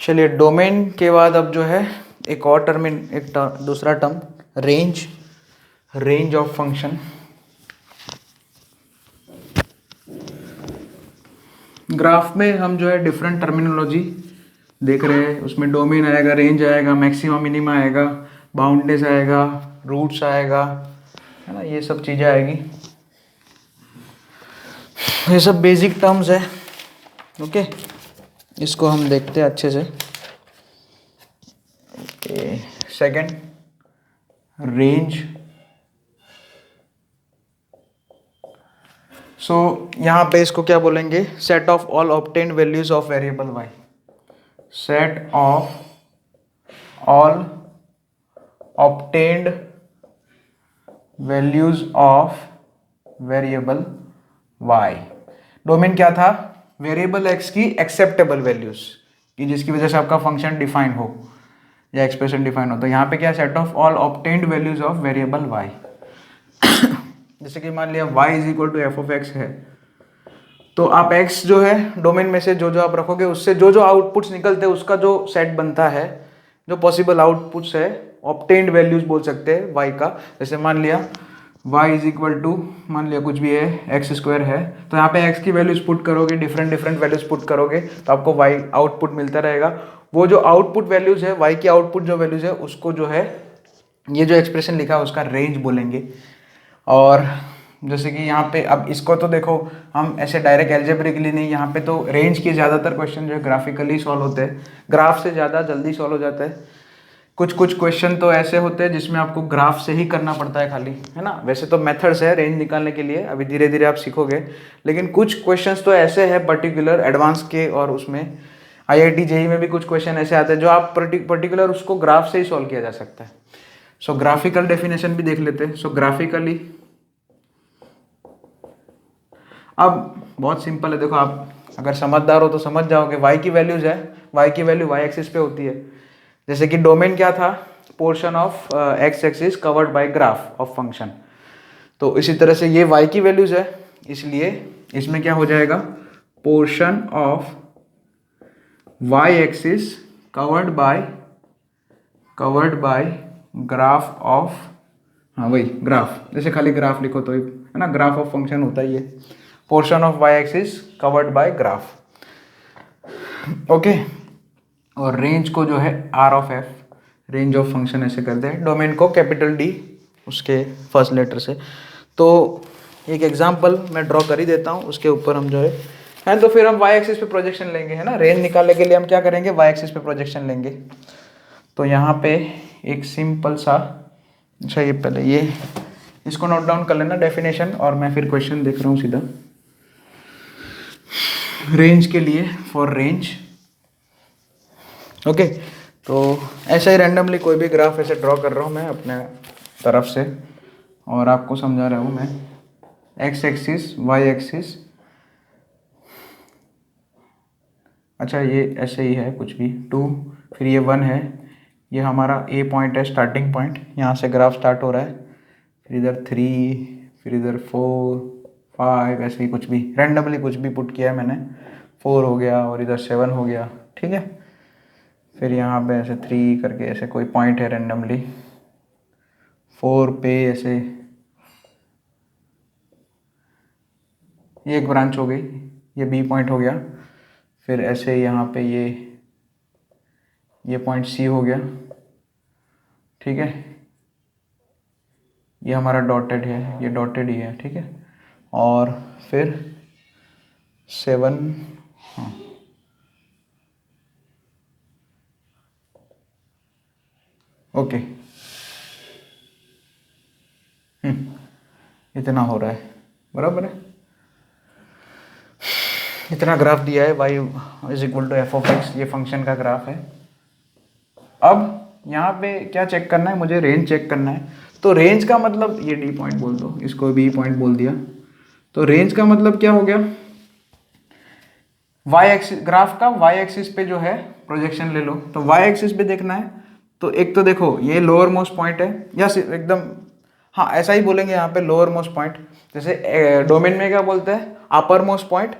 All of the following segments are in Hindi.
चलिए, डोमेन के बाद अब जो है एक और दूसरा term range of function. Graph में हम जो है डिफरेंट टर्मिनोलॉजी देख रहे हैं, उसमें डोमेन आएगा, रेंज आएगा, मैक्सिमा मिनिमा आएगा, बाउंडेस आएगा, रूट्स आएगा, है ना, ये सब चीज़ें आएगी। ये सब बेसिक टर्म्स है। ओके, इसको हम देखते हैं अच्छे से। Okay, second, range. सो यहाँ पे इसको क्या बोलेंगे? Set of all obtained values of variable Y. Set of all obtained values of variable Y. Domain क्या था? वेरिएबल एक्स की एक्सेप्टेबल वैल्यूज, कि जिसकी वजह से आपका फंक्शन डिफाइन हो या एक्सप्रेशन डिफाइन हो। तो यहाँ पे क्या? Set of all obtained values of variable Y. जैसे कि मान लिया y is equal to F of X है, तो आप x जो है डोमेन में से जो जो आप रखोगे, उससे जो जो आउटपुट्स निकलते हैं उसका जो सेट बनता है, जो पॉसिबल आउटपुट्स है, ऑब्टेन्ड वैल्यूज बोल सकते हैं y का। जैसे मान लिया y इज इक्वल टू, मान लिया कुछ भी है, एक्स स्क्वायर है, तो यहाँ पे x की वैल्यूज पुट करोगे, डिफरेंट वैल्यूज पुट करोगे, तो आपको y आउटपुट मिलता रहेगा। वो जो आउटपुट वैल्यूज है, y की आउटपुट जो वैल्यूज है, उसको जो है ये जो एक्सप्रेशन लिखा है उसका रेंज बोलेंगे। और जैसे कि यहाँ पे अब इसको तो देखो हम ऐसे डायरेक्ट एल्जेब्रिकली नहीं, यहाँ पे तो रेंज के ज़्यादातर क्वेश्चन जो है ग्राफिकली सॉल्व होते हैं, ग्राफ से ज़्यादा जल्दी सॉल्व हो जाता है। कुछ क्वेश्चन तो ऐसे होते हैं जिसमें आपको ग्राफ से ही करना पड़ता है खाली, है ना। वैसे तो मेथड्स है रेंज निकालने के लिए, अभी धीरे धीरे आप सीखोगे, लेकिन कुछ क्वेश्चंस तो ऐसे हैं पर्टिकुलर एडवांस के, और उसमें IIT JEE में भी कुछ क्वेश्चन ऐसे आते हैं जो आप पर्टिकुलर उसको ग्राफ से ही सॉल्व किया जा सकता है। सो ग्राफिकल डेफिनेशन भी देख लेते हैं। सो ग्राफिकली अब बहुत सिंपल है, देखो आप अगर समझदार हो तो समझ जाओगे। y की वैल्यूज है, y की वैल्यू y एक्सिस पे होती है। जैसे कि डोमेन क्या था? Portion of x axis covered by graph of function. तो इसी तरह से ये y की वैल्यूज है, इसलिए इसमें क्या हो जाएगा? Portion of y axis covered by graph of, हाँ वही ग्राफ, जैसे खाली ग्राफ लिखो तो है ना, ग्राफ ऑफ फंक्शन होता ही है। Portion of y axis covered by graph. Okay, और रेंज को जो है r of f, range of function ऐसे करते हैं। डोमेन को कैपिटल D उसके फर्स्ट लेटर से। तो एक एग्जांपल मैं ड्रॉ कर ही देता हूँ, उसके ऊपर हम जो है तो फिर हम y एक्सिस पे प्रोजेक्शन लेंगे, है ना। रेंज निकालने के लिए हम क्या करेंगे? y एक्सिस पे प्रोजेक्शन लेंगे। तो यहाँ पे एक सिंपल सा, अच्छा ये पहले ये इसको नोट डाउन कर लेना डेफिनेशन, और मैं फिर क्वेश्चन देख रहा हूँ सीधा। रेंज के लिए, फॉर रेंज, ओके, तो ऐसा ही रैंडमली कोई भी ग्राफ ऐसे ड्रॉ कर रहा हूँ मैं अपने तरफ से, और आपको समझा रहा हूँ मैं। x एक्सिस, y एक्सिस, अच्छा ये ऐसे ही है कुछ भी, 2, फिर ये 1 है, ये हमारा A पॉइंट है, स्टार्टिंग पॉइंट, यहाँ से ग्राफ स्टार्ट हो रहा है, फिर इधर 3, फिर इधर 4, 5, ऐसे ही कुछ भी रैंडमली कुछ भी पुट किया है मैंने, 4 हो गया और इधर 7 हो गया, ठीक है। फिर यहाँ पे ऐसे 3 करके ऐसे कोई पॉइंट है रैंडमली, 4 पे ऐसे ये एक ब्रांच हो गई, ये B पॉइंट हो गया। फिर ऐसे यहाँ पे ये पॉइंट C हो गया, ठीक है। ये हमारा डॉटेड है, ये डॉटेड ही है, ठीक है। और फिर 7, हाँ ओके, इतना हो रहा है, बराबर है। इतना ग्राफ दिया है, y is equal to F of X, ये फंक्शन का ग्राफ है। अब यहाँ पे क्या चेक करना है? मुझे रेंज चेक करना है। तो रेंज का मतलब, ये D पॉइंट बोल दो, इसको B पॉइंट बोल दिया, तो रेंज का मतलब क्या हो गया? y एक्सिस, ग्राफ का y एक्सिस पे जो है प्रोजेक्शन ले लो। तो y एक्सिस पे देखना है, तो एक तो देखो ये लोअर मोस्ट पॉइंट है, या एकदम, हाँ ऐसा ही बोलेंगे यहाँ पे, लोअर मोस्ट पॉइंट। जैसे डोमेन में क्या बोलते हैं? Upper most point,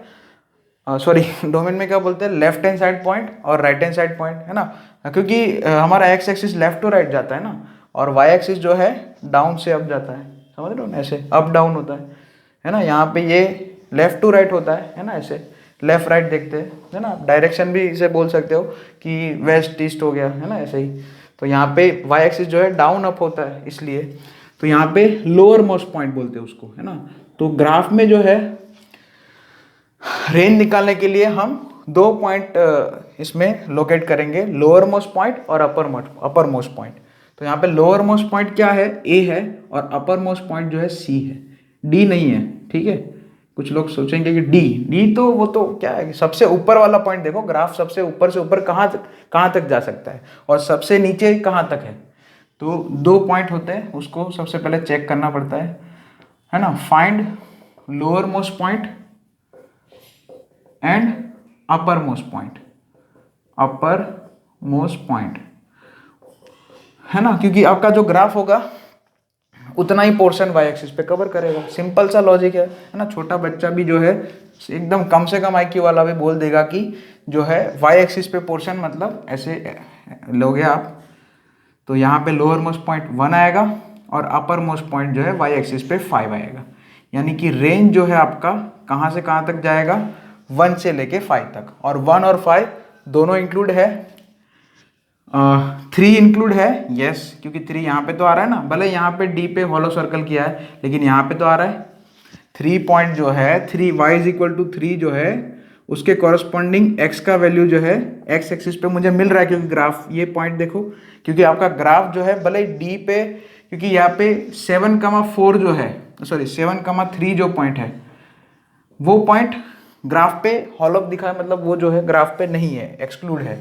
sorry domain में क्या बोलते हैं, लेफ्ट हैंड साइड पॉइंट और राइट हैंड साइड पॉइंट, है ना, क्योंकि हमारा X axis left to right जाता है ना, और वाई एक्सिस जो है डाउन से अप जाता है, समझ रहे हो ना, ऐसे अप डाउन होता है ना। यहाँ पे ये लेफ्ट टू राइट होता है ना, ऐसे लेफ्ट राइट देखते हैं, है ना, डायरेक्शन भी इसे बोल सकते हो कि वेस्ट ईस्ट हो गया, है ना, ऐसे ही। तो यहाँ पे वाई एक्सिस जो है डाउन अप होता है, इसलिए तो यहाँ पे लोअर मोस्ट पॉइंट बोलते हैं उसको, है ना। तो ग्राफ में जो है रेंज निकालने के लिए हम 2 पॉइंट इसमें लोकेट करेंगे, लोअर मोस्ट पॉइंट और अपर मोस्ट पॉइंट। तो यहाँ पे लोअर मोस्ट पॉइंट क्या है, ए है, और अपर मोस्ट पॉइंट जो है सी है, डी नहीं है, ठीक है। कुछ लोग सोचेंगे कि डी तो वो तो क्या है, सबसे ऊपर वाला पॉइंट देखो, ग्राफ सबसे ऊपर से ऊपर कहाँ तक जा सकता है और सबसे नीचे कहाँ तक है। तो 2 पॉइंट होते हैं, उसको सबसे पहले चेक करना पड़ता है ना। Find lower most point and upper most point, है ना, क्योंकि आपका जो ग्राफ होगा उतना ही पोर्शन वाई एक्सिस पे कवर करेगा। सिंपल सा लॉजिक है ना। छोटा बच्चा भी जो है एकदम कम से कम IQ वाला भी बोल देगा कि जो है वाई एक्सिस पे पोर्शन मतलब ऐसे लोगे आप, तो यहाँ पे लोअर मोस्ट पॉइंट 1 आएगा और अपर मोस्ट पॉइंट जो है वाई एक्सिस पे 5 आएगा। यानी कि रेंज जो है आपका कहाँ से कहाँ तक जाएगा, 1 से लेके 5 तक, और 1 और 5 दोनों इंक्लूड है, 3 इंक्लूड है, यस, क्योंकि 3 यहाँ पे तो आ रहा है ना, भले यहाँ पे डी पे हॉलो सर्कल किया है लेकिन यहाँ पे तो आ रहा है 3 पॉइंट जो है 3 y इज इक्वल टू 3 जो है उसके कॉरस्पॉन्डिंग x का वैल्यू जो है x एक्सिस पे मुझे मिल रहा है, क्योंकि ग्राफ ये पॉइंट देखो, क्योंकि आपका ग्राफ जो है भले डी पे, क्योंकि यहाँ पे 7,4 जो है, सॉरी 7,3 जो पॉइंट है वो पॉइंट ग्राफ पे हॉलो दिखा है, मतलब वो जो है ग्राफ पे नहीं है, एक्सक्लूड है।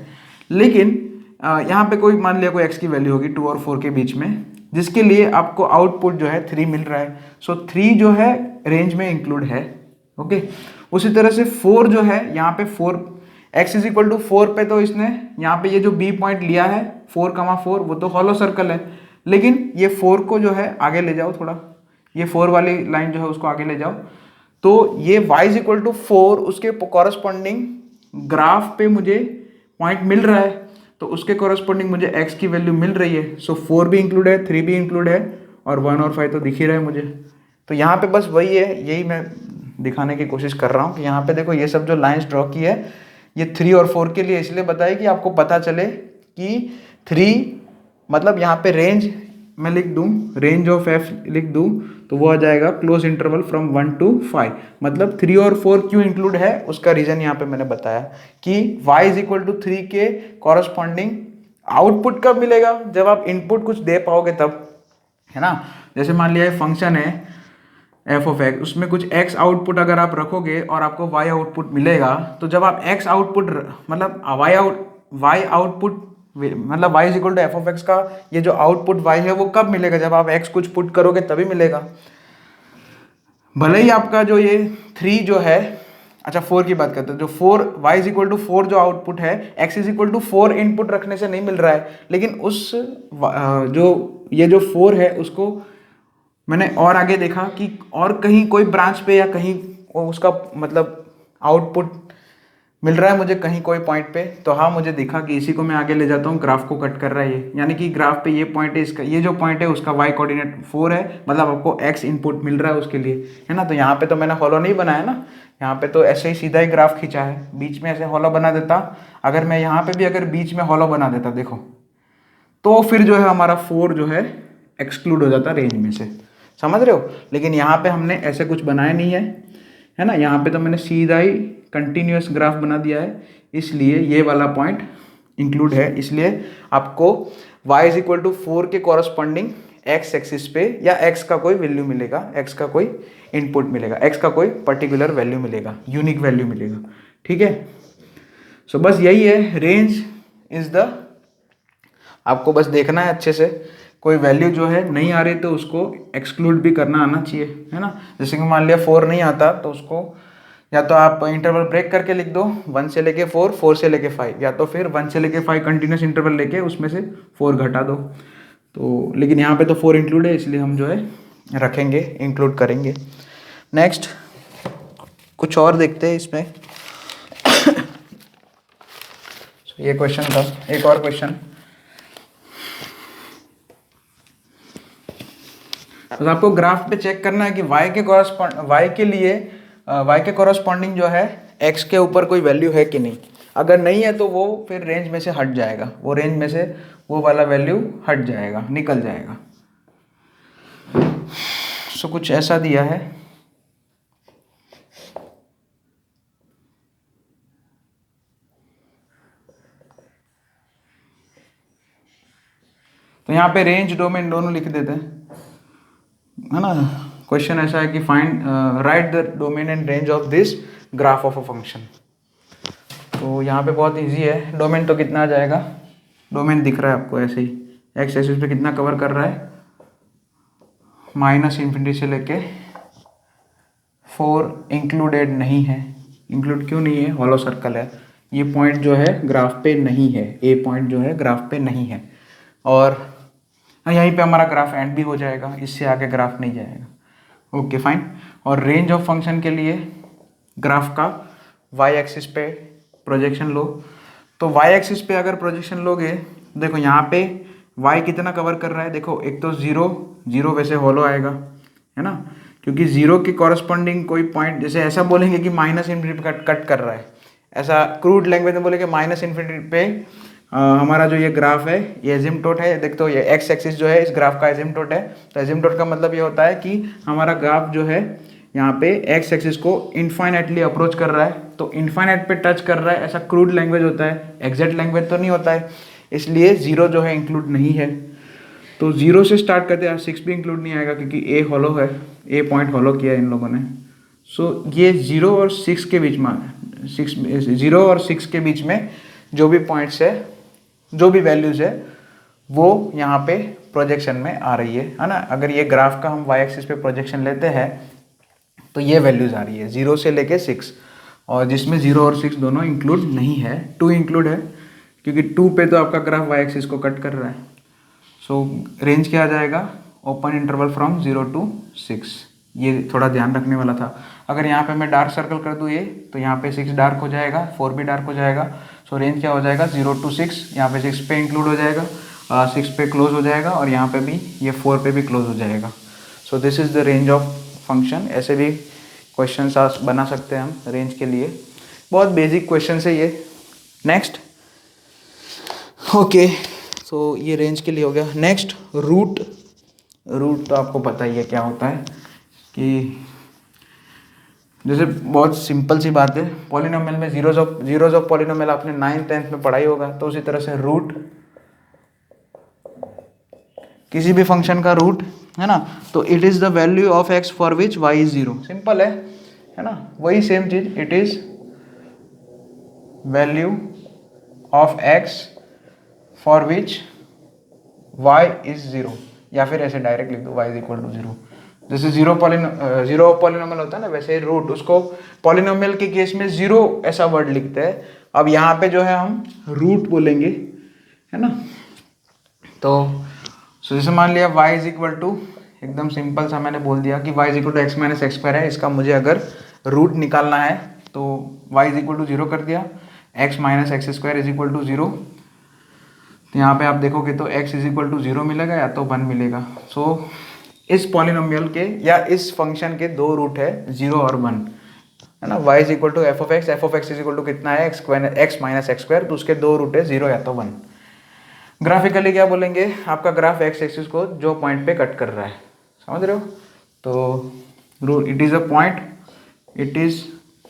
लेकिन यहाँ पे कोई मान लिया कोई x की वैल्यू होगी 2 और 4 के बीच में, जिसके लिए आपको आउटपुट जो है 3 मिल रहा है, सो 3 जो है रेंज में इंक्लूड है, ओके। उसी तरह से 4 जो है यहाँ पे 4 x इज इक्वल टू 4 पे, तो इसने यहाँ पे ये जो B पॉइंट लिया है 4,4 वो तो हॉलो सर्कल है, लेकिन ये 4 को जो है आगे ले जाओ थोड़ा, ये 4 वाली लाइन जो है उसको आगे ले जाओ, तो ये y इज इक्वल टू 4 उसके कॉरस्पॉन्डिंग ग्राफ पे मुझे पॉइंट मिल रहा है, तो उसके कॉरस्पॉन्डिंग मुझे x की वैल्यू मिल रही है। सो 4 भी इंक्लूड है, 3 भी इंक्लूड है, और 1 और 5 तो दिख ही रहा है मुझे। तो यहाँ पे बस वही है, यही मैं दिखाने की कोशिश कर रहा हूँ कि यहाँ पे देखो ये सब जो लाइंस ड्रॉ की है ये 3 और 4 के लिए इसलिए बताया कि आपको पता चले कि 3 मतलब यहाँ पे रेंज मैं लिख दूँ, रेंज ऑफ f लिख दूँ तो वो आ जाएगा क्लोज इंटरवल फ्रॉम 1 to 5, मतलब 3 और 4 क्यों इंक्लूड है उसका रीजन यहाँ पे मैंने बताया कि y इज इक्वल टू 3 के कॉरस्पॉन्डिंग आउटपुट कब मिलेगा, जब आप इनपुट कुछ दे पाओगे तब, है ना। जैसे मान लिया फंक्शन है f ऑफ x, उसमें कुछ x आउटपुट अगर आप रखोगे और आपको y आउटपुट मिलेगा, तो जब आप x आउटपुट मतलब y आउटपुट मतलब y is equal to F of X का ये जो आउटपुट y है वो कब मिलेगा, जब आप x कुछ पुट करोगे तभी मिलेगा। भले ही आपका जो ये 3 जो है, अच्छा 4 की बात करते हैं, जो 4 y इज इक्वल टू 4 जो आउटपुट है x is equal to 4 input रखने से नहीं मिल रहा है, लेकिन उस जो ये जो 4 है उसको मैंने और आगे देखा कि और कहीं कोई ब्रांच पे या कहीं उसका मतलब आउटपुट मिल रहा है मुझे कहीं कोई पॉइंट पे, तो हाँ मुझे दिखा कि इसी को मैं आगे ले जाता हूँ, ग्राफ को कट कर रहा है ये, यानी कि ग्राफ पे ये पॉइंट है, इसका ये जो पॉइंट है उसका y कोऑर्डिनेट 4 है, मतलब आपको x इनपुट मिल रहा है उसके लिए, है ना। तो यहाँ पे तो मैंने हॉलो नहीं बनाया ना, यहाँ पे तो ऐसे ही सीधा ही ग्राफ खींचा है, बीच में ऐसे हॉलो बना देता, अगर मैं यहाँ पे भी अगर बीच में हॉलो बना देता देखो, तो फिर जो है हमारा 4 जो है एक्सक्लूड हो जाता रेंज में से, समझ रहे हो। लेकिन यहाँ पे हमने ऐसे कुछ बनाया नहीं है ना, यहाँ पे तो मैंने सीधा ही कंटिन्यूअस ग्राफ बना दिया है, इसलिए ये वाला पॉइंट इंक्लूड है, इसलिए आपको y इज इक्वल टू 4 के कॉरस्पॉन्डिंग x एक्सिस पे या x का कोई वैल्यू मिलेगा, x का कोई इनपुट मिलेगा, x का कोई पर्टिकुलर वैल्यू मिलेगा, यूनिक वैल्यू मिलेगा, ठीक है। सो बस यही है, रेंज इज द, आपको बस देखना है अच्छे से, कोई वैल्यू जो है नहीं आ रही तो उसको एक्सक्लूड भी करना आना चाहिए, है ना। जैसे कि मान लिया 4 नहीं आता तो उसको या तो आप इंटरवल ब्रेक करके लिख दो 1 से लेके 4, 4 से लेके 5, या तो फिर 1 से लेके 5 कंटिन्यूस इंटरवल लेके उसमें से 4 घटा दो। तो लेकिन यहाँ पे तो 4 इंक्लूड है, इसलिए हम जो है रखेंगे, इंक्लूड करेंगे। नेक्स्ट कुछ और देखते हैं इसमें। ये क्वेश्चन था। एक और क्वेश्चन, तो आपको ग्राफ पे चेक करना है कि y के लिए y के कॉरस्पॉन्डिंग जो है x के ऊपर कोई वैल्यू है कि नहीं। अगर नहीं है तो वो फिर रेंज में से हट जाएगा, वो रेंज में से वो वाला वैल्यू हट जाएगा, निकल जाएगा। सो कुछ ऐसा दिया है। तो यहाँ पे रेंज डोमेन दोनों लिख देते हैं, है ना। क्वेश्चन ऐसा है कि find right the domain and range of this graph of a function. तो यहाँ पे बहुत इजी है। डोमेन तो कितना आ जाएगा, डोमेन दिख रहा है आपको ऐसे ही, एक्स एक्सिस पे कितना कवर कर रहा है, -∞ से लेके 4 इंक्लूडेड नहीं है। इंक्लूड क्यों नहीं है, हॉलो सर्कल है, ये पॉइंट जो है ग्राफ पे नहीं है, ए पॉइंट जो है ग्राफ पे नहीं है। और यहीं पे हमारा ग्राफ एंड भी हो जाएगा, इससे आगे ग्राफ नहीं जाएगा। Okay fine. और रेंज ऑफ फंक्शन के लिए ग्राफ का वाई एक्सिस पे प्रोजेक्शन लो। तो वाई एक्सिस पे अगर प्रोजेक्शन लोगे, देखो यहाँ पे वाई कितना कवर कर रहा है, देखो एक तो 0 वैसे हॉलो आएगा, है ना, क्योंकि 0 के कॉरस्पॉन्डिंग कोई पॉइंट, जैसे ऐसा बोलेंगे कि -∞ कट कर रहा है, ऐसा क्रूड लैंग्वेज में बोलेंगे -∞ पे हमारा जो ये ग्राफ है ये एजिम्पटोट है। देख तो ये एक्स एक्सिस जो है इस ग्राफ का एजिम्पटोट है। तो एजिम्पटोट का मतलब ये होता है कि हमारा ग्राफ जो है यहाँ पे एक्स एक्सिस को इनफाइनाइटली अप्रोच कर रहा है, तो इनफाइनाइट पे टच कर रहा है, ऐसा क्रूड लैंग्वेज होता है, एग्जैक्ट लैंग्वेज तो नहीं होता है। इसलिए 0 जो है इंक्लूड नहीं है। तो 0 से स्टार्ट करते हैं, 6 भी इंक्लूड नहीं आएगा क्योंकि ए हॉलो है, ए पॉइंट हॉलो किया इन लोगों ने। सो ये 0 और 6 के बीच में 0 और 6 के बीच में जो भी पॉइंट्स है, जो भी वैल्यूज है, वो यहाँ पे प्रोजेक्शन में आ रही है ना। अगर ये ग्राफ का हम वाई एक्सिस पे प्रोजेक्शन लेते हैं तो ये वैल्यूज आ रही है 0 से लेके 6, और जिसमें 0 और 6 दोनों इंक्लूड नहीं है, 2 इंक्लूड है क्योंकि 2 पे तो आपका ग्राफ वाई एक्सिस को कट कर रहा है। सो रेंज क्या आ जाएगा, ओपन इंटरवल फ्रॉम 0 to 6। ये थोड़ा ध्यान रखने वाला था। अगर यहाँ पे मैं डार्क सर्कल कर दूँ ये, तो यहाँ पे 6 डार्क हो जाएगा, 4 भी डार्क हो जाएगा। सो रेंज क्या हो जाएगा, 0 to 6, यहाँ पे 6 पे इंक्लूड हो जाएगा, 6 पे क्लोज हो जाएगा, और यहाँ पे भी ये 4 पे भी क्लोज हो जाएगा। So this is the range of function. ऐसे भी क्वेश्चन बना सकते हैं हम रेंज के लिए, बहुत बेसिक क्वेश्चन है ये। नेक्स्ट, ओके, सो ये रेंज के लिए हो गया। Next root. रूट तो आपको पता ही है क्या होता है, कि जैसे बहुत सिंपल सी बात है, पॉलिनोमियल में जीरोज ऑफ पॉलिनोमियल आपने 9th 10th में पढ़ाई होगा। तो उसी तरह से रूट, किसी भी फंक्शन का रूट, है ना, तो it is the value of X for which Y is 0। Simple है ना, वही सेम चीज, it is value of X for which Y is 0, या फिर ऐसे डायरेक्ट लिख दो y इज इक्वल टू 0। जैसे जीरो पॉलिनोमियल होता है ना, वैसे रूट, उसको पॉलिनोमियल के केस में 0 ऐसा वर्ड लिखते हैं। अब यहाँ पे जो है हम रूट बोलेंगे, है ना। तो जैसे मान लिया y इज इक्वल टू, एकदम सिंपल सा मैंने बोल दिया कि y is equal to x minus X square है, इसका मुझे अगर रूट निकालना है तो y इज इक्वल टू 0 कर दिया, x minus X square is equal to 0। तो यहाँ पे आप देखोगे तो x इज इक्वल टू 0 मिलेगा या तो 1 मिलेगा। सो इस पॉलिनोमियल के या इस फंक्शन के दो रूट है, 0 और 1, है ना। y is equal to F of X is equal to कितना है, x माइनस एक्स स्क्वायर, तो उसके दो रूट है, 0 या तो 1। ग्राफिकली क्या बोलेंगे, आपका ग्राफ एक्स एक्सिस को जो पॉइंट पे कट कर रहा है, समझ रहे हो। तो it is a point, it is,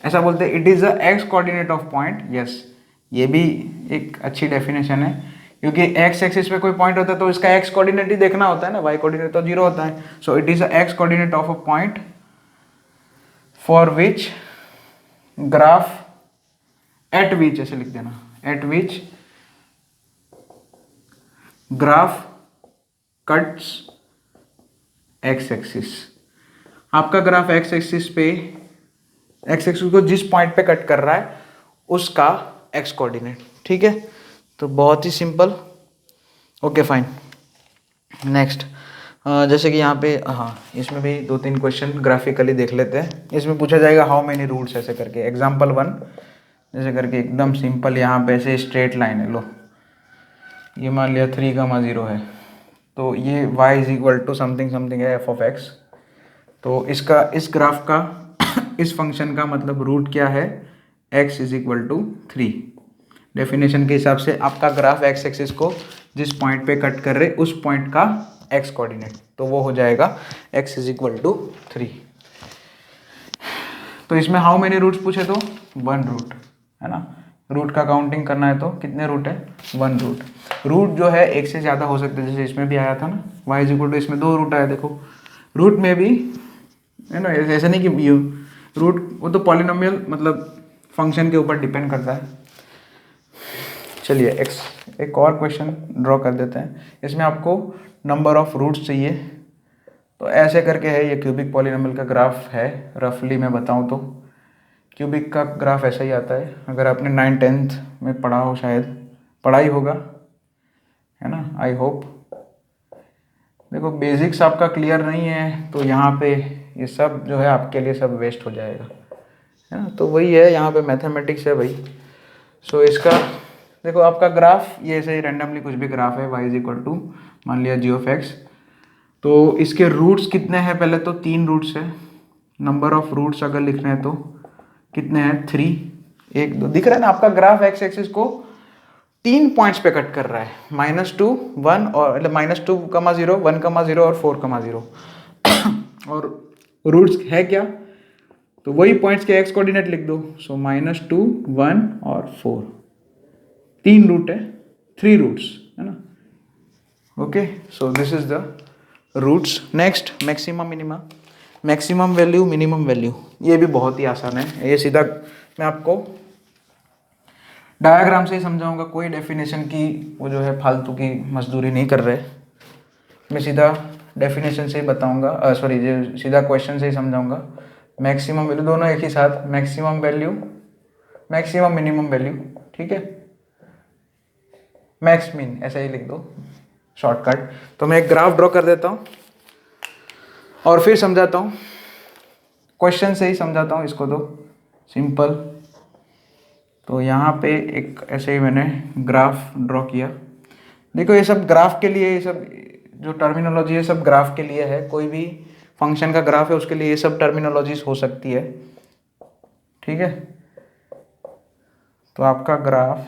ऐसा बोलते हैं, it is a x coordinate of point. Yes, ये भी एक अच्छी डेफिनेशन है, क्योंकि एक्स एक्सिस पे कोई पॉइंट होता है तो इसका एक्स कोऑर्डिनेट ही देखना होता है ना, वाई कोऑर्डिनेट तो 0 होता है। So it is a x coordinate of a point for which graph at विच, ऐसे लिख देना, eight which graph cuts x axis. आपका ग्राफ एक्स एक्सिस पे, एक्स एक्सिस को जिस पॉइंट पे कट कर रहा है उसका एक्स कोऑर्डिनेट, ठीक है। तो बहुत ही सिंपल। Okay fine. नेक्स्ट, जैसे कि यहाँ पे, हाँ, इसमें भी 2-3 क्वेश्चन ग्राफिकली देख लेते हैं। इसमें पूछा जाएगा हाउ मेनी रूट्स, ऐसे करके। एग्जाम्पल 1, जैसे करके एकदम सिंपल, यहाँ पे ऐसे स्ट्रेट लाइन है, लो ये मान लिया 3,0 है, तो ये y is equal to something something है f ऑफ x। तो इसका, इस ग्राफ का इस फंक्शन का मतलब रूट क्या है, x is equal to 3। Definition के हिसाब से आपका ग्राफ x एक्सिस को जिस पॉइंट पे कट कर रहे उस पॉइंट का x कोऑर्डिनेट, तो वो हो जाएगा x इज इक्वल टू 3। तो इसमें हाउ मेनी रूट्स पूछे तो 1 रूट है ना, रूट का काउंटिंग करना है तो कितने रूट है, 1 रूट। रूट जो है एक से ज़्यादा हो सकते हैं, जैसे इसमें भी आया था ना y इज इक्वल टू, इसमें 2 रूट आया, देखो रूट में भी है ना, ऐसे नहीं कि रूट, वो तो पॉलिनोमियल मतलब फंक्शन के ऊपर डिपेंड करता है। चलिए एक और क्वेश्चन ड्रॉ कर देते हैं, इसमें आपको नंबर ऑफ रूट्स चाहिए। तो ऐसे करके है, ये क्यूबिक पॉलिनोमियल का ग्राफ है, रफली मैं बताऊं तो क्यूबिक का ग्राफ ऐसा ही आता है, अगर आपने 9th-10th में पढ़ा हो, शायद पढ़ा ही होगा है ना, आई होप। देखो बेसिक्स आपका क्लियर नहीं है तो यहाँ पे ये सब जो है आपके लिए सब वेस्ट हो जाएगा, है ना। तो वही है, यहाँ पे मैथमेटिक्स है भाई। सो इसका देखो आपका ग्राफ ये ऐसे ही रैंडमली कुछ भी ग्राफ है, y इज इक्वल टू मान लिया g ऑफ x। तो इसके रूट्स कितने हैं, पहले तो 3 रूट्स है। नंबर ऑफ रूट्स अगर लिखने हैं तो कितने हैं, 3, 1 2, दिख रहा है ना आपका ग्राफ x एक्सिस को 3 पॉइंट्स पे कट कर रहा है, -2 1 और मतलब -2,0 1,0 और 4,0 और रूट्स है क्या, तो वही पॉइंट्स के x कोऑर्डिनेट लिख दो। सो -2 1 और 4, 3 रूट है, 3 रूट्स है ना। Okay, so this is the roots. Next maximum minima, maximum value minimum value, ये भी बहुत ही आसान है, ये सीधा मैं आपको डायग्राम से ही समझाऊंगा, कोई डेफिनेशन की वो जो है फालतू की मजदूरी नहीं कर रहे, मैं सीधा डेफिनेशन से ही बताऊंगा, सॉरी सीधा क्वेश्चन से ही समझाऊंगा। मैक्सिमम वैल्यू दोनों एक ही साथ, maximum value maximum minimum value, ठीक है, मैक्स मिन ऐसा ही लिख दो शॉर्टकट। तो मैं एक ग्राफ ड्रॉ कर देता हूँ और फिर समझाता हूँ, क्वेश्चन से ही समझाता हूँ इसको, तो सिंपल। तो यहाँ पे एक ऐसे ही मैंने ग्राफ ड्रॉ किया। देखो ये सब ग्राफ के लिए, ये सब जो टर्मिनोलॉजी है सब ग्राफ के लिए है, कोई भी फंक्शन का ग्राफ है उसके लिए ये सब टर्मिनोलॉजीज हो सकती है, ठीक है। तो आपका ग्राफ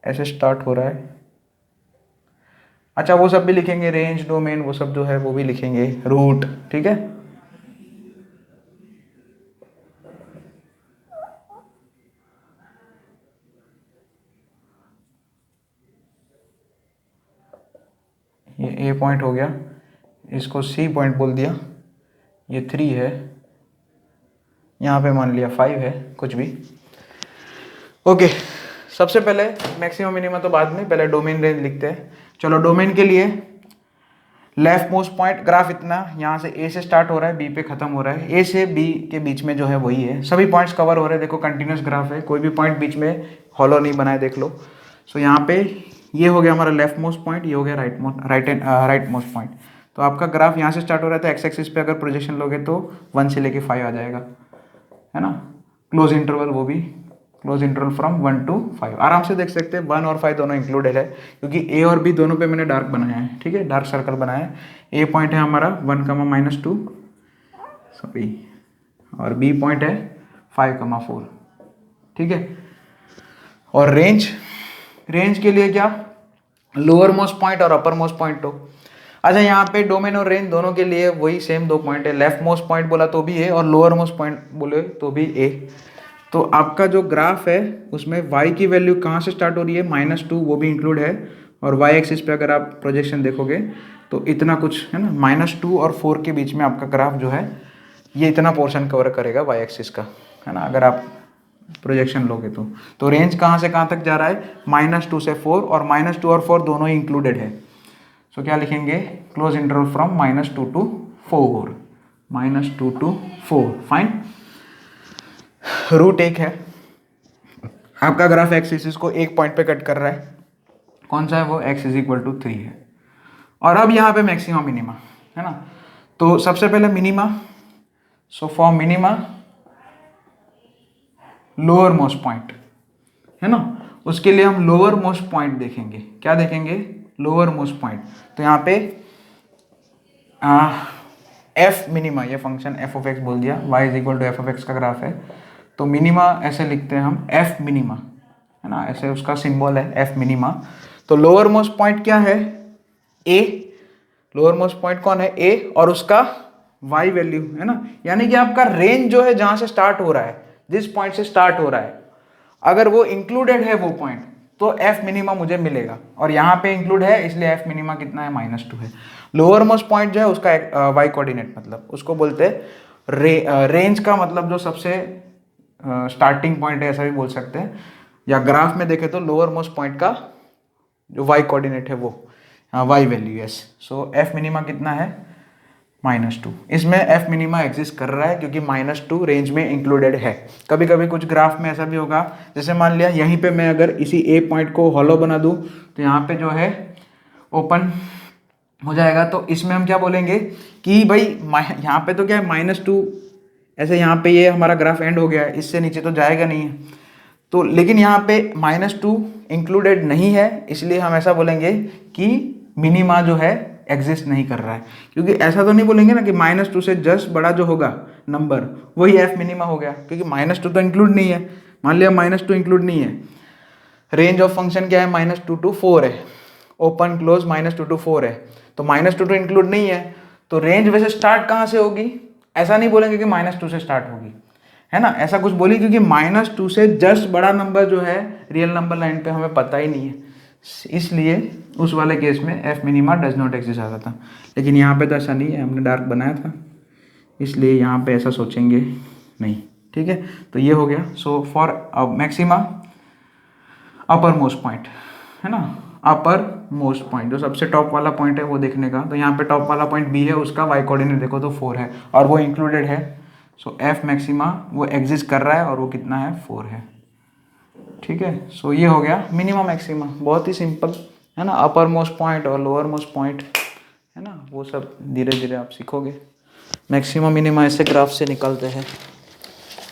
ऐसे स्टार्ट हो रहा है, अच्छा वो सब भी लिखेंगे, रेंज डोमेन वो सब जो है वो भी लिखेंगे, रूट, ठीक है। ये ए पॉइंट हो गया, इसको सी पॉइंट बोल दिया, ये 3 है, यहाँ पे मान लिया 5 है, कुछ भी। ओके, सबसे पहले मैक्सिमम मिनिमम तो बाद में, पहले डोमेन रेंज लिखते हैं। चलो डोमेन के लिए लेफ्ट मोस्ट पॉइंट, ग्राफ इतना यहाँ से ए से स्टार्ट हो रहा है, बी पे खत्म हो रहा है, ए से बी के बीच में जो है वही है, सभी पॉइंट्स कवर हो रहे हैं। देखो कंटिन्यूस ग्राफ है, कोई भी पॉइंट बीच में हॉलो नहीं बनाए, देख लो। सो यहाँ पे ये हो गया हमारा लेफ्ट मोस्ट पॉइंट, ये हो गया राइट मोस्ट पॉइंट। तो आपका ग्राफ यहाँ से स्टार्ट हो रहा है, तो एक्स एक्सिस पे अगर प्रोजेक्शन लोगे तो 1 से लेके 5 आ जाएगा, है ना। क्लोज इंटरवल, वो भी क्लोज इंटरवल फ्रॉम 1 to 5, आराम से देख सकते हैं 1 और 5 दोनों इंक्लूडेड है, क्योंकि ए और बी दोनों पे मैंने डार्क बनाया है, ठीक है, डार्क सर्कल बनाया है। ए पॉइंट है हमारा 1,-2 सॉरी, और बी पॉइंट है 5,4, ठीक है। और रेंज के लिए क्या, लोअर मोस्ट पॉइंट और अपर मोस्ट पॉइंट हो। अच्छा यहाँ पे डोमेन और रेंज दोनों के लिए वही सेम 2 पॉइंट है, लेफ्ट मोस्ट पॉइंट बोला तो भी ए और लोअर मोस्ट पॉइंट बोले तो भी ए। तो आपका जो ग्राफ है उसमें y की वैल्यू कहाँ से स्टार्ट हो रही है, -2, वो भी इंक्लूड है, और y एक्सिस पे अगर आप प्रोजेक्शन देखोगे तो इतना कुछ है ना, -2 और 4 के बीच में आपका ग्राफ जो है ये इतना पोर्शन कवर करेगा y एक्सिस का, है ना, अगर आप प्रोजेक्शन लोगे तो रेंज कहाँ से कहाँ तक जा रहा है, -2 से 4, और -2 और 4 दोनों ही इंक्लूडेड है। सो क्या लिखेंगे, close interval from -2 to 4, -2 to 4, fine. Root 1 है, आपका ग्राफ एक्स एक्सिस को एक पॉइंट पे कट कर रहा है, कौन सा है वो, x इज इक्वल टू 3 है। और अब यहाँ पे मैक्सिमम मिनिमा है ना, तो सबसे पहले minima, so for minima lower most point, है ना, उसके लिए हम लोअर मोस्ट पॉइंट देखेंगे। क्या देखेंगे? Lower most point. तो यहाँ पे एफ मिनिमा, ये फंक्शन एफ ऑफ एक्स बोल दिया, Y is equal to F of X का ग्राफ है, तो मिनिमा ऐसे लिखते हैं हम एफ मिनिमा, है ना, ऐसे उसका सिंबल है एफ मिनिमा। तो लोअर मोस्ट पॉइंट क्या है? ए। लोअर मोस्ट पॉइंट कौन है? ए, और उसका वाई वैल्यू, है ना, यानी कि आपका रेंज जो है जहां से स्टार्ट हो रहा है, जिस पॉइंट से स्टार्ट हो रहा है, अगर वो इंक्लूडेड है वो पॉइंट, तो एफ मिनिमा मुझे मिलेगा, और यहाँ पे इंक्लूड है इसलिए एफ मिनिमा कितना है? -2 है। लोअर मोस्ट पॉइंट जो है उसका वाई कोऑर्डिनेट, मतलब उसको बोलते हैं रेंज का, मतलब जो सबसे स्टार्टिंग पॉइंट है, ऐसा भी बोल सकते हैं, या ग्राफ में देखें तो लोअर मोस्ट पॉइंट का जो वाई कोऑर्डिनेट है वो वाई वैल्यू, यस। सो एफ मिनिमा कितना है? -2। इसमें एफ मिनिमा एग्जिस्ट कर रहा है क्योंकि -2 रेंज में इंक्लूडेड है। कभी कभी कुछ ग्राफ में ऐसा भी होगा, जैसे मान लिया यहीं पे मैं अगर इसी ए पॉइंट को हॉलो बना दूं तो यहाँ पे जो है ओपन हो जाएगा, तो इसमें हम क्या बोलेंगे कि भाई यहाँ पे तो क्या है -2, ऐसे यहाँ पे ये हमारा ग्राफ एंड हो गया है, इससे नीचे तो जाएगा नहीं है, तो लेकिन यहाँ पे -2 इंक्लूडेड नहीं है, इसलिए हम ऐसा बोलेंगे कि मिनिमा जो है एग्जिस्ट नहीं कर रहा है। क्योंकि ऐसा तो नहीं बोलेंगे ना कि -2 से जस्ट बड़ा जो होगा नंबर वही एफ मिनिमा हो गया, क्योंकि -2 तो इंक्लूड नहीं है। मान लिया -2 इंक्लूड नहीं है, रेंज ऑफ फंक्शन क्या है? -2 to 4 है, ओपन क्लोज -2 to 4 है, तो -2 तो इंक्लूड नहीं है, तो रेंज वैसे स्टार्ट कहाँ से होगी? ऐसा नहीं बोलेंगे कि -2 से स्टार्ट होगी, है ना, ऐसा कुछ बोली, क्योंकि -2 से जस्ट बड़ा नंबर जो है रियल नंबर लाइन पे हमें पता ही नहीं है, इसलिए उस वाले केस में F minima does not exist आता था। लेकिन यहाँ पे तो ऐसा नहीं है, हमने डार्क बनाया था, इसलिए यहाँ पे ऐसा सोचेंगे नहीं, ठीक है। तो ये हो गया। So for maxima upper most point, है ना, अपर मोस्ट पॉइंट जो सबसे टॉप वाला पॉइंट है वो देखने का, तो यहाँ पे टॉप वाला पॉइंट बी है, उसका वाई कोऑर्डिनेट देखो तो 4 है और वो इंक्लूडेड है। सो एफ मैक्सिमा वो एग्जिस्ट कर रहा है और वो कितना है? 4 है, ठीक है। सो ये हो गया मिनिमा मैक्सिमा, बहुत ही सिंपल, है ना। अपर मोस्ट पॉइंट और लोअर मोस्ट पॉइंट, है ना, वो सब धीरे धीरे आप सीखोगे। मैक्सिमा मिनिमा ऐसे ग्राफ से निकलते हैं,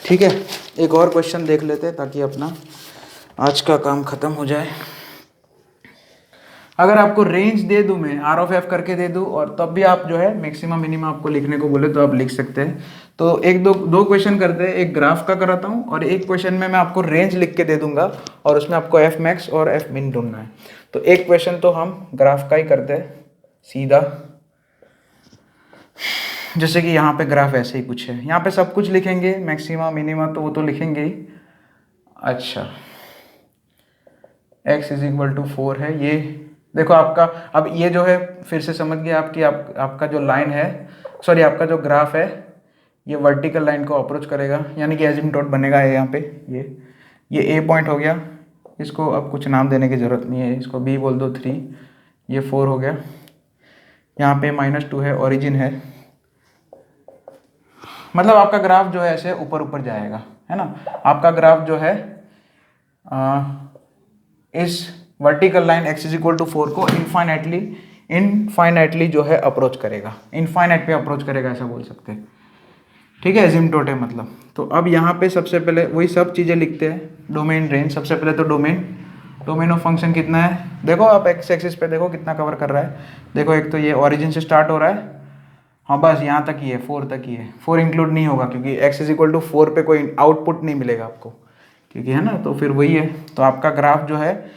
ठीक है। एक और क्वेश्चन देख लेते हैं ताकि अपना आज का काम खत्म हो जाए। अगर आपको रेंज दे दूं मैं, आर ऑफ एफ करके दे दूं, और तब भी आप जो है मैक्सिमा मिनिमा आपको लिखने को बोले तो आप लिख सकते हैं। तो एक दो क्वेश्चन करते हैं, एक ग्राफ का कराता हूं और एक क्वेश्चन में मैं आपको रेंज लिख के दे दूंगा और उसमें आपको एफ मैक्स और एफ मिन ढूंढना है। तो एक क्वेश्चन तो हम ग्राफ का ही करते हैं सीधा, जैसे कि यहाँ पे ग्राफ ऐसे ही कुछ है, यहाँ पे सब कुछ लिखेंगे, मैक्सिमा मिनिमा तो वो तो लिखेंगे ही। अच्छा, x इज इक्वल टू 4 है, ये देखो आपका, अब ये जो है फिर से समझ गया आपकी आपका जो लाइन है, सॉरी आपका जो ग्राफ है, ये वर्टिकल लाइन को अप्रोच करेगा, यानी कि एजिम्पटोट बनेगा यहाँ पे, ये ए पॉइंट हो गया, इसको अब कुछ नाम देने की ज़रूरत नहीं है, इसको बी बोल दो 3, ये 4 हो गया, यहाँ पे -2 है, ओरिजिन है, मतलब आपका ग्राफ जो है ऐसे ऊपर ऊपर जाएगा, है ना। आपका ग्राफ जो है इस vertical line x is equal to 4 को इनफाइनाइटली जो है अप्रोच करेगा, इनफाइनाइट पे अप्रोच करेगा ऐसा बोल सकते हैं, ठीक है, एजिम्पटोट है मतलब। तो अब यहाँ पे सबसे पहले वही सब चीज़ें लिखते हैं, डोमेन रेंज, सबसे पहले तो डोमेन ऑफ फंक्शन कितना है, देखो आप एक्स एक्सिस पे देखो कितना कवर कर रहा है, देखो एक तो ये ओरिजिन से स्टार्ट हो रहा है, हाँ बस यहाँ तक ही है, 4 तक ही है, 4 इंक्लूड नहीं होगा क्योंकि x इज इक्वल टू 4 पे कोई आउटपुट नहीं मिलेगा आपको, क्योंकि है ना, तो फिर वही है। तो आपका ग्राफ जो है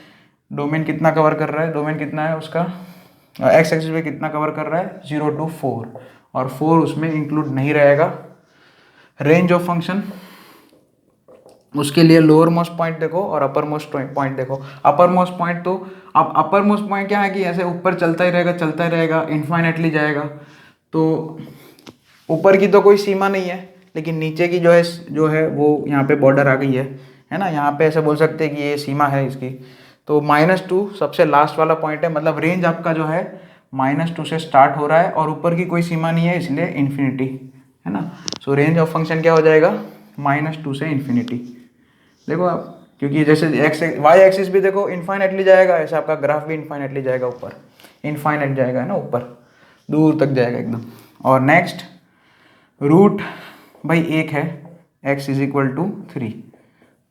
डोमेन कितना कवर कर रहा है, डोमेन कितना है उसका, एक्स एक्सिस पे कितना कवर कर रहा है, 0 to 4, और 4 उसमें इंक्लूड नहीं रहेगा। रेंज ऑफ फंक्शन, उसके लिए लोअर मोस्ट पॉइंट देखो और अपर मोस्ट पॉइंट देखो। अपर मोस्ट पॉइंट तो अब अपर मोस्ट पॉइंट क्या है कि ऐसे ऊपर चलता ही रहेगा, इनफाइनाइटली जाएगा, तो ऊपर की तो कोई सीमा नहीं है, लेकिन नीचे की जो है वो यहाँ पे बॉर्डर आ गई है ना, यहाँ पे ऐसे बोल सकते हैं कि ये सीमा है इसकी। तो -2 सबसे लास्ट वाला पॉइंट है, मतलब रेंज आपका जो है -2 से स्टार्ट हो रहा है और ऊपर की कोई सीमा नहीं है, इसलिए इन्फिनिटी, है ना। सो रेंज ऑफ फंक्शन क्या हो जाएगा, -2 से इन्फिनिटी। देखो आप, क्योंकि जैसे एक्स वाई एक्सिस भी देखो इनफाइनाइटली जाएगा, ऐसे आपका ग्राफ भी इनफाइनाइटली जाएगा, ऊपर इनफाइनाइट जाएगा, है ना, ऊपर दूर तक जाएगा एकदम। और नेक्स्ट रूट भाई 1 है, x is equal to 3,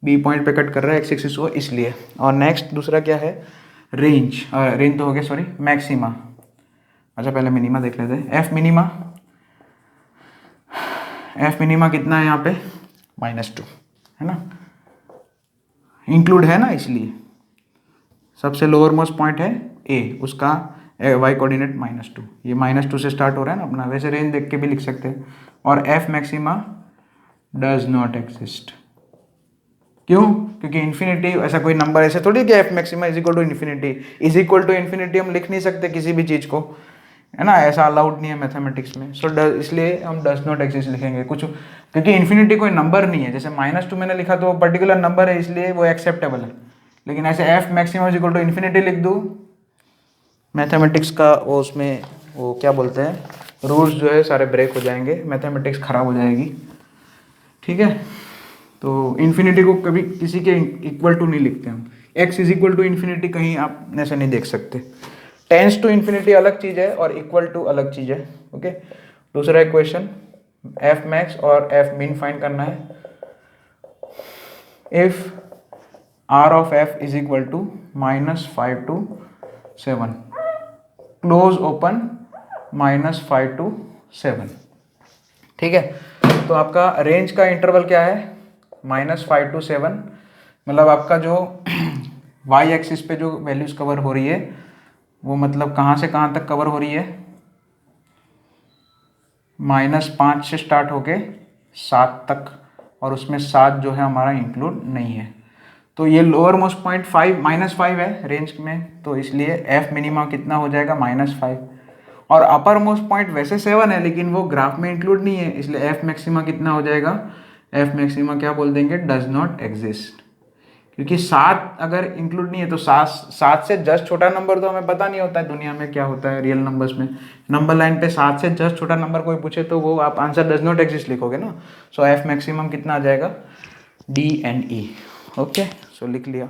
B point पे कट कर रहा है एक्स एक्सिस को इसलिए। और नेक्स्ट दूसरा क्या है, रेंज, रेंज तो हो गया, सॉरी मैक्सिमा। अच्छा पहले मिनिमा देख लेते हैं। एफ मिनिमा, एफ मिनिमा कितना है यहाँ पे -2 है ना, इंक्लूड है ना, इसलिए सबसे लोअर मोस्ट पॉइंट है ए, उसका वाई कोऑर्डिनेट -2, ये -2 से स्टार्ट हो रहा है ना अपना, वैसे रेंज देख के भी लिख सकते हैं। और F maxima does not exist, क्यों? क्योंकि इन्फिनिटी ऐसा कोई नंबर ऐसे थोड़ी कि F maxima is equal to infinity, is equal to infinity हम लिख नहीं सकते किसी भी चीज़ को, है ना, ऐसा अलाउड नहीं है मैथमेटिक्स में। सो इसलिए हम डज नॉट एग्जिस्ट लिखेंगे कुछ, क्योंकि इन्फिनिटी कोई नंबर नहीं है। जैसे -2 मैंने लिखा तो वो पर्टिकुलर नंबर है इसलिए वो एक्सेप्टेबल है, लेकिन ऐसे f maximum is equal to infinity लिख दूँ, मैथमेटिक्स का वो उसमें वो क्या बोलते हैं रूल्स जो है सारे ब्रेक हो जाएंगे, मैथमेटिक्स खराब हो जाएगी, ठीक है। तो इन्फिनिटी को कभी किसी के इक्वल टू नहीं लिखते हम, x is equal to infinity कहीं आप ऐसे नहीं देख सकते। टेंस टू इन्फिनिटी अलग चीज़ है और इक्वल टू अलग चीज़ है, ओके। दूसरा इक्वेशन, एफ मैक्स और एफ मिन फाइंड करना है। If R of f is equal to -5 to 7, close open -5 to 7, ठीक है। तो आपका रेंज का इंटरवल क्या है, -5 to 7, मतलब आपका जो वाई एक्सिस पे जो वैल्यूज कवर हो रही है वो मतलब कहाँ से कहाँ तक कवर हो रही है, -5 से स्टार्ट होके 7 तक, और उसमें 7 जो है हमारा इंक्लूड नहीं है। तो ये लोअर मोस्ट पॉइंट -5 है रेंज में, तो इसलिए एफ मिनिमा कितना हो जाएगा -5, और अपर मोस्ट पॉइंट वैसे 7 है लेकिन वो ग्राफ में इंक्लूड नहीं है, इसलिए एफ मैक्सिमा कितना हो जाएगा, एफ मैक्सिमा क्या बोल देंगे, डज नॉट एग्जिस्ट, क्योंकि 7 अगर इंक्लूड नहीं है तो 7 से जस्ट छोटा नंबर तो हमें पता नहीं होता है दुनिया में क्या होता है रियल नंबर्स में। नंबर लाइन पे 7 से जस्ट छोटा नंबर कोई पूछे तो वो आप आंसर डज नॉट एग्जिस्ट लिखोगे ना। सो एफ मैक्सिमम कितना आ जाएगा, डी एंड ई, ओके। सो लिख लिया।